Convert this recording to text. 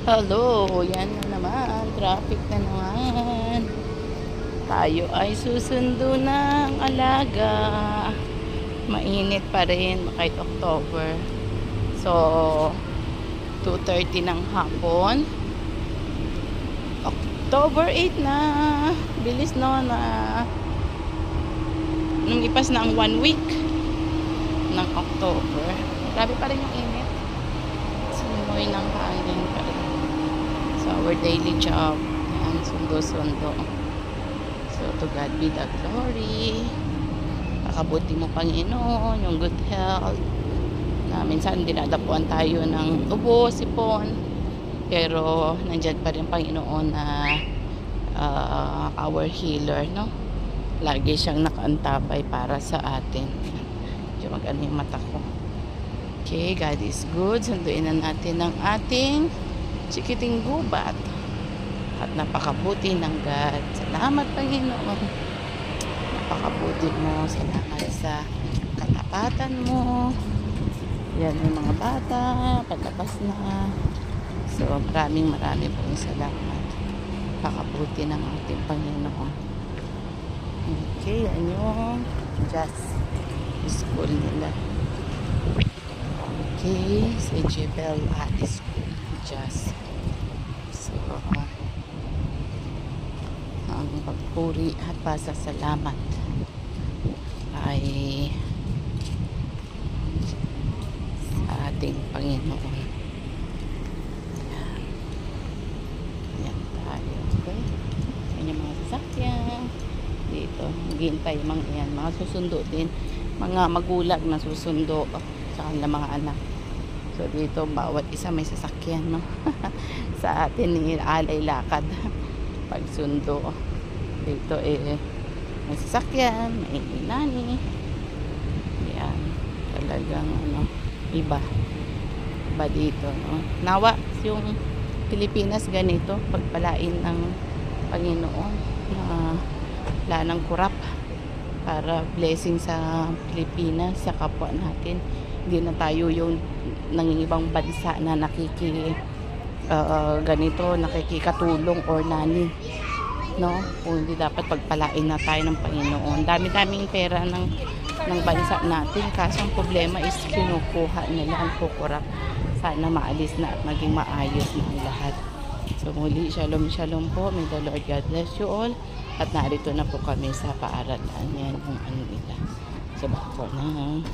Hello, yan na naman. Traffic na naman. Tayo ay susundo ng alaga. Mainit pa rin kahit October. So, 2:30 ng hapon. October 8 na. Bilis no na. Nung ipas na ang 1 week ng October. Grabe pa rin yung init. Simoy ng hangin pa rin. So, our daily job. Yan, sundo-sundo. So, to God be the glory. Pakabuti mo, Panginoon, yung good health. Na minsan dinadapuan tayo ng ubo, sipon. Pero, nandyan pa rin, Panginoon, na our healer, no? Lagi siyang nakaantabay para sa atin. Diyan mag-ano yung mata ko. Okay, God is good. Sunduin na natin ang ating chikiting gubat. At napakabuti ng God. Salamat, Panginoon. Napakabuti mo. Salamat sa katapatan mo. Yan yung mga bata. Patapos na. So, maraming pong salamat. Napakabuti ng ating Panginoon. Okay, yan yung just school nila. Okay, sa Jebel High School. Just. So, ang pagpuri at pasasalamat ay sa ating Panginoon. Yan tayo. Okay? Yan yung mga sasakyan. Dito, maghihintay mga susundo din. Mga magulang na susundo sa kanilang mga anak. So dito bawat isa may sasakyan, no? Sa atin alay lakad pagsundo. Dito may sasakyan, may nani. Yan, talagang iba dito, no? Nawa yung Pilipinas ganito, pagpalain ng Panginoon na wala ng kurap, para blessing sa Pilipinas, sa kapwa natin. Hindi na tayo yung nangingibang bansa na nakikikatulong or nani, no? Kung hindi, dapat pagpalain na tayo ng Panginoon. Dami-daming pera ng bansa natin, kaso ang problema is kinukuha nila ang kukurap. Sana maalis na at maging maayos na ang lahat. So muli, shalom po. May the Lord God bless you all. At narito na po kami sa paaralan. Yan yung nila. So back for now.